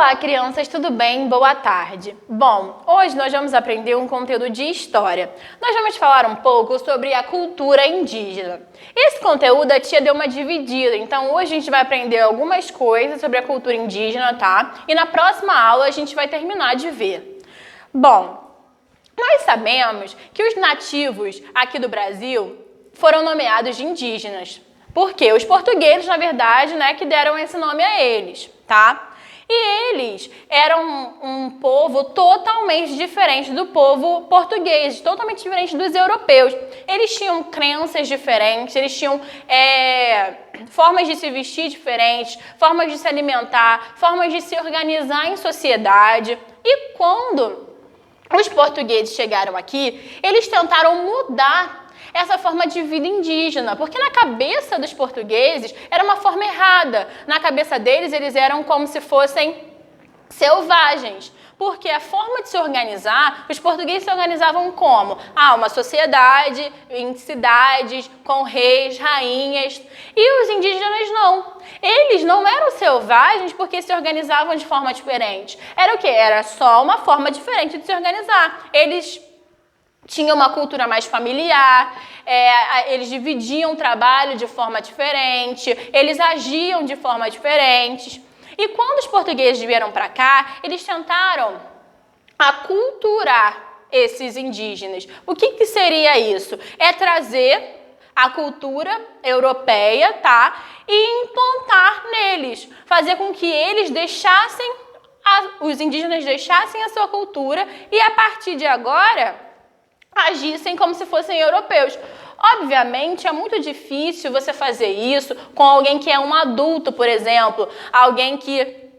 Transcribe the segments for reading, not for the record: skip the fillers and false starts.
Olá, crianças, tudo bem? Boa tarde. Bom, hoje nós vamos aprender um conteúdo de história. Nós vamos falar um pouco sobre a cultura indígena. Esse conteúdo a tia deu uma dividida, então hoje a gente vai aprender algumas coisas sobre a cultura indígena, tá? E na próxima aula a gente vai terminar de ver. Bom, nós sabemos que os nativos aqui do Brasil foram nomeados de indígenas. Por quê? Os portugueses, na verdade, que deram esse nome a eles, tá? E eles eram um povo totalmente diferente do povo português, totalmente diferente dos europeus. Eles tinham crenças diferentes, eles tinham formas de se vestir diferentes, formas de se alimentar, formas de se organizar em sociedade. E quando os portugueses chegaram aqui, eles tentaram mudar essa forma de vida indígena, porque na cabeça dos portugueses era uma forma errada. Na cabeça deles, eles eram como se fossem selvagens, porque a forma de se organizar, os portugueses se organizavam como? Uma sociedade, em cidades, com reis, rainhas, e os indígenas não. Eles não eram selvagens porque se organizavam de forma diferente. Era o quê? Era só uma forma diferente de se organizar. Eles tinha uma cultura mais familiar, eles dividiam o trabalho de forma diferente, eles agiam de forma diferente. E quando os portugueses vieram para cá, eles tentaram aculturar esses indígenas. O que seria isso? É trazer a cultura europeia, tá? E implantar neles, fazer com que eles os indígenas deixassem a sua cultura e a partir de agora agissem como se fossem europeus. Obviamente, é muito difícil você fazer isso com alguém que é um adulto, por exemplo, alguém que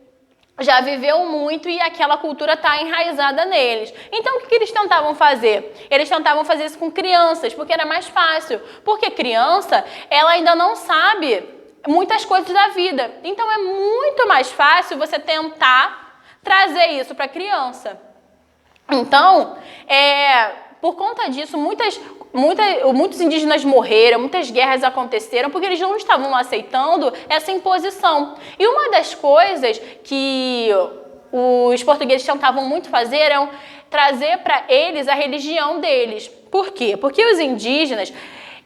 já viveu muito e aquela cultura está enraizada neles. Então, o que eles tentavam fazer? Eles tentavam fazer isso com crianças, porque era mais fácil. Porque criança, ela ainda não sabe muitas coisas da vida. Então, é muito mais fácil você tentar trazer isso para a criança. Então, por conta disso, muitos indígenas morreram, muitas guerras aconteceram, porque eles não estavam aceitando essa imposição. E uma das coisas que os portugueses tentavam muito fazer era trazer para eles a religião deles. Por quê? Porque os indígenas,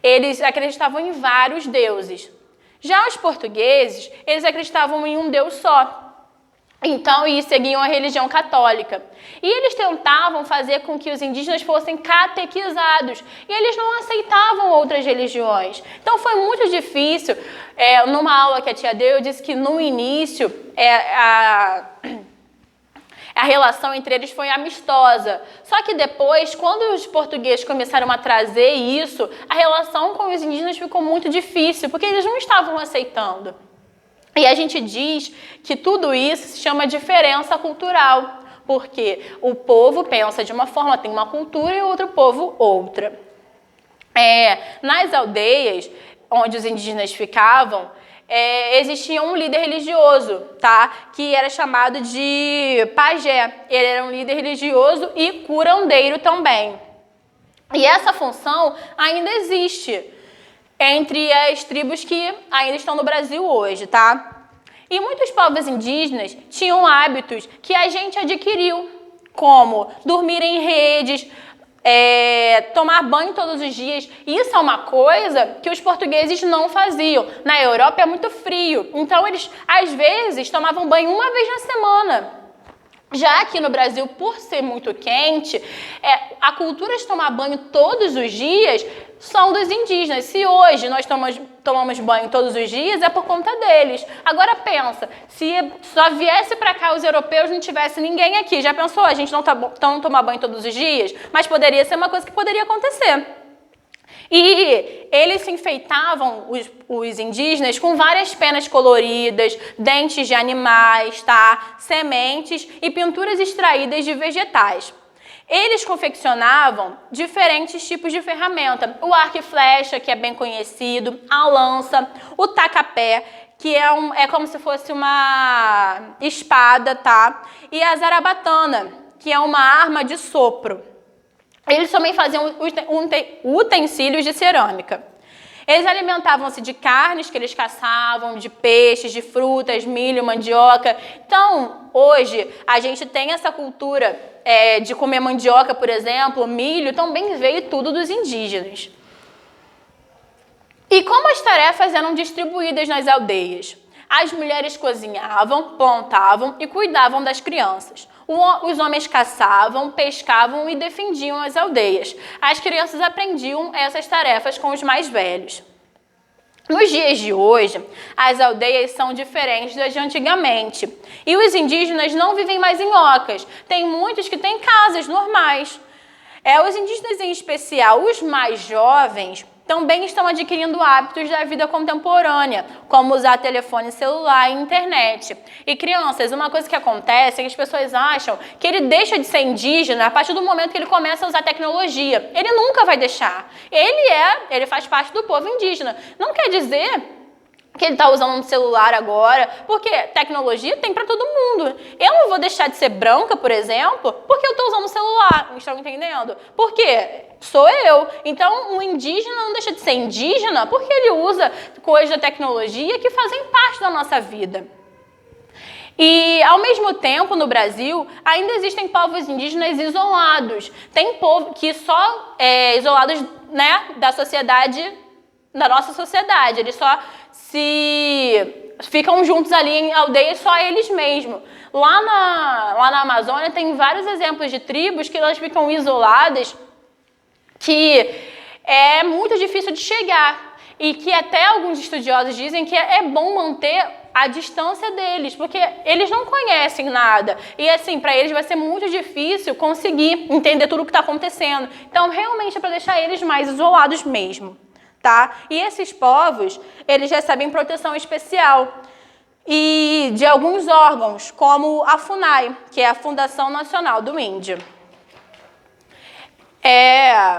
eles acreditavam em vários deuses. Já os portugueses, eles acreditavam em um Deus só. Então, e seguiam a religião católica. E eles tentavam fazer com que os indígenas fossem catequizados. E eles não aceitavam outras religiões. Então, foi muito difícil. Numa aula que a tia deu, eu disse que no início a relação entre eles foi amistosa. Só que depois, quando os portugueses começaram a trazer isso, a relação com os indígenas ficou muito difícil, porque eles não estavam aceitando. E a gente diz que tudo isso se chama diferença cultural, porque o povo pensa de uma forma, tem uma cultura, e o outro povo outra. Nas aldeias onde os indígenas ficavam, existia um líder religioso, tá? Que era chamado de pajé. Ele era um líder religioso e curandeiro também. E essa função ainda existe entre as tribos que ainda estão no Brasil hoje, tá? E muitos povos indígenas tinham hábitos que a gente adquiriu, como dormir em redes, tomar banho todos os dias. Isso é uma coisa que os portugueses não faziam. Na Europa é muito frio, então eles, às vezes, tomavam banho uma vez na semana. Já aqui no Brasil, por ser muito quente, a cultura de tomar banho todos os dias são dos indígenas. Se hoje nós tomamos banho todos os dias, é por conta deles. Agora pensa, se só viesse para cá os europeus, não tivesse ninguém aqui. Já pensou? A gente não tomar banho todos os dias? Mas poderia ser uma coisa que poderia acontecer. E eles se enfeitavam, os indígenas, com várias penas coloridas, dentes de animais, tá? Sementes e pinturas extraídas de vegetais. Eles confeccionavam diferentes tipos de ferramenta. O arco e flecha, que é bem conhecido, a lança, o tacapé, que é como se fosse uma espada, tá? E a zarabatana, que é uma arma de sopro. Eles também faziam utensílios de cerâmica. Eles alimentavam-se de carnes que eles caçavam, de peixes, de frutas, milho, mandioca. Então, hoje, a gente tem essa cultura de comer mandioca, por exemplo, milho, também veio tudo dos indígenas. E como as tarefas eram distribuídas nas aldeias? As mulheres cozinhavam, plantavam e cuidavam das crianças. Os homens caçavam, pescavam e defendiam as aldeias. As crianças aprendiam essas tarefas com os mais velhos. Nos dias de hoje, as aldeias são diferentes das de antigamente. E os indígenas não vivem mais em ocas. Tem muitos que têm casas normais. Os indígenas, em especial, os mais jovens, também estão adquirindo hábitos da vida contemporânea, como usar telefone celular e internet. E crianças, uma coisa que acontece é que as pessoas acham que ele deixa de ser indígena a partir do momento que ele começa a usar tecnologia. Ele nunca vai deixar. Ele faz parte do povo indígena. Não quer dizer que ele está usando um celular agora, porque tecnologia tem para todo mundo. Eu não vou deixar de ser branca, por exemplo, porque eu estou usando um celular, estão entendendo? Por quê? Sou eu. Então, o indígena não deixa de ser indígena porque ele usa coisas da tecnologia que fazem parte da nossa vida. E, ao mesmo tempo, no Brasil, ainda existem povos indígenas isolados. Tem povo que só isolados, né, da nossa sociedade. Eles só ficam juntos ali em aldeias, só eles mesmos. Lá na Amazônia tem vários exemplos de tribos que elas ficam isoladas, que é muito difícil de chegar. E que até alguns estudiosos dizem que é bom manter a distância deles, porque eles não conhecem nada. E assim, para eles vai ser muito difícil conseguir entender tudo o que está acontecendo. Então, realmente é para deixar eles mais isolados mesmo. Tá? E esses povos, eles recebem proteção especial e de alguns órgãos, como a FUNAI, que é a Fundação Nacional do Índio.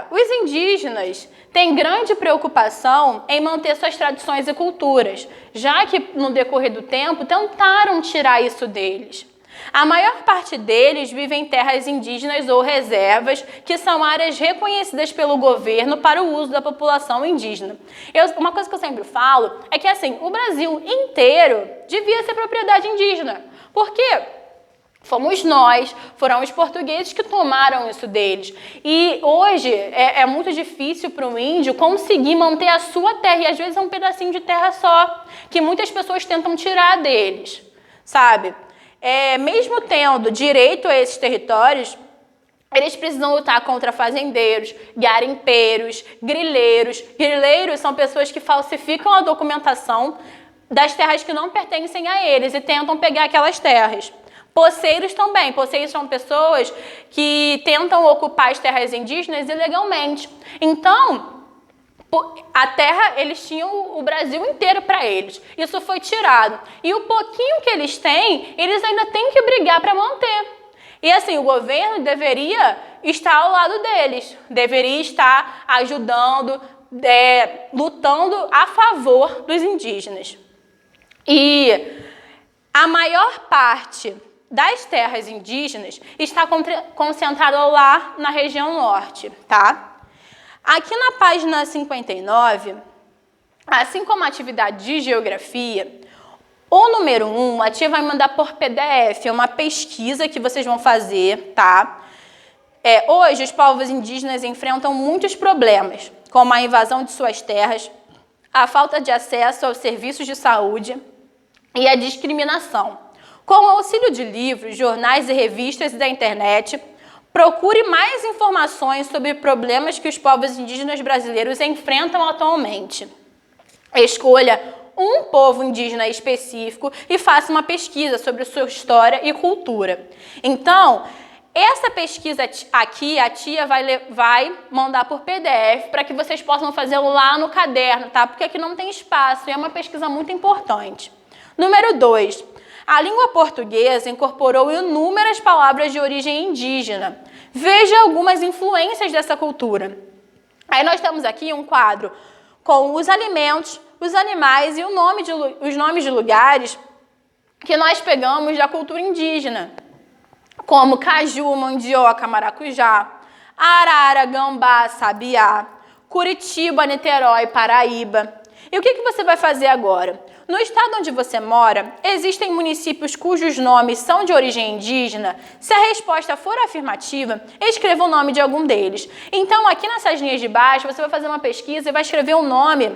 Os indígenas têm grande preocupação em manter suas tradições e culturas, já que, no decorrer do tempo, tentaram tirar isso deles. A maior parte deles vive em terras indígenas ou reservas, que são áreas reconhecidas pelo governo para o uso da população indígena. Uma coisa que eu sempre falo é que, assim, o Brasil inteiro devia ser propriedade indígena. Por quê? Fomos nós, foram os portugueses que tomaram isso deles. E hoje é muito difícil para o índio conseguir manter a sua terra, e às vezes é um pedacinho de terra só, que muitas pessoas tentam tirar deles, sabe? Mesmo tendo direito a esses territórios, eles precisam lutar contra fazendeiros, garimpeiros, grileiros. Grileiros são pessoas que falsificam a documentação das terras que não pertencem a eles e tentam pegar aquelas terras. Poceiros também. Poceiros são pessoas que tentam ocupar as terras indígenas ilegalmente. Então, a terra, eles tinham o Brasil inteiro para eles. Isso foi tirado. E o pouquinho que eles têm, eles ainda têm que brigar para manter. E assim, o governo deveria estar ao lado deles. Deveria estar ajudando, lutando a favor dos indígenas. E a maior parte das terras indígenas está concentrada lá na região norte, tá? Aqui na página 59, assim como a atividade de geografia, o número 1, a tia vai mandar por PDF, é uma pesquisa que vocês vão fazer, tá? Hoje, os povos indígenas enfrentam muitos problemas, como a invasão de suas terras, a falta de acesso aos serviços de saúde e a discriminação. Com o auxílio de livros, jornais e revistas e da internet, procure mais informações sobre problemas que os povos indígenas brasileiros enfrentam atualmente. Escolha um povo indígena específico e faça uma pesquisa sobre sua história e cultura. Então, essa pesquisa aqui, a tia vai mandar por PDF para que vocês possam fazê-lo lá no caderno, tá? Porque aqui não tem espaço e é uma pesquisa muito importante. Número 2. A língua portuguesa incorporou inúmeras palavras de origem indígena. Veja algumas influências dessa cultura. Aí nós temos aqui um quadro com os alimentos, os animais e os nomes de lugares que nós pegamos da cultura indígena, como caju, mandioca, maracujá, arara, gambá, sabiá, Curitiba, Niterói, Paraíba. E o que você vai fazer agora? No estado onde você mora, existem municípios cujos nomes são de origem indígena? Se a resposta for afirmativa, escreva o nome de algum deles. Então, aqui nessas linhas de baixo, você vai fazer uma pesquisa e vai escrever o nome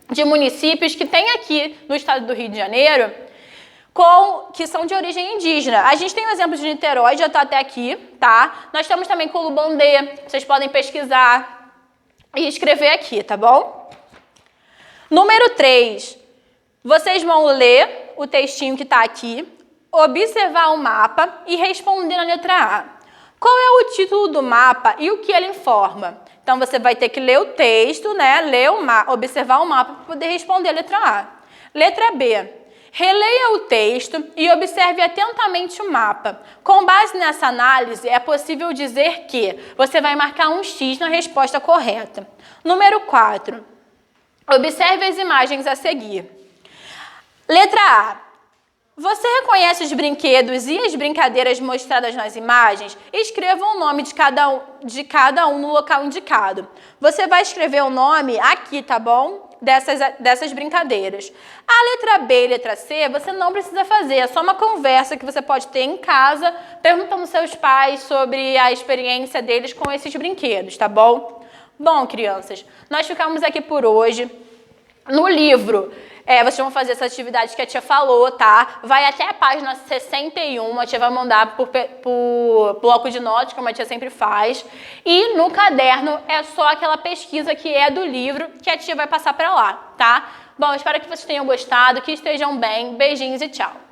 de municípios que tem aqui no estado do Rio de Janeiro, que são de origem indígena. A gente tem o exemplo de Niterói, já está até aqui, tá? Nós temos também Culubandê, vocês podem pesquisar e escrever aqui, tá bom? Número 3, vocês vão ler o textinho que está aqui, observar o mapa e responder na letra A. Qual é o título do mapa e o que ele informa? Então, você vai ter que ler o texto, né? Observar o mapa para poder responder a letra A. Letra B. Releia o texto e observe atentamente o mapa. Com base nessa análise, é possível dizer que você vai marcar um X na resposta correta. Número 4. Observe as imagens a seguir. Letra A. Você reconhece os brinquedos e as brincadeiras mostradas nas imagens? Escreva o nome de cada um no local indicado. Você vai escrever o nome aqui, tá bom? Dessas brincadeiras. A letra B e letra C você não precisa fazer, é só uma conversa que você pode ter em casa, perguntando aos seus pais sobre a experiência deles com esses brinquedos, tá bom? Bom, crianças, nós ficamos aqui por hoje. No livro, vocês vão fazer essa atividade que a tia falou, tá? Vai até a página 61, a tia vai mandar por bloco de notas, como a tia sempre faz. E no caderno é só aquela pesquisa que é do livro que a tia vai passar para lá, tá? Bom, espero que vocês tenham gostado, que estejam bem. Beijinhos e tchau!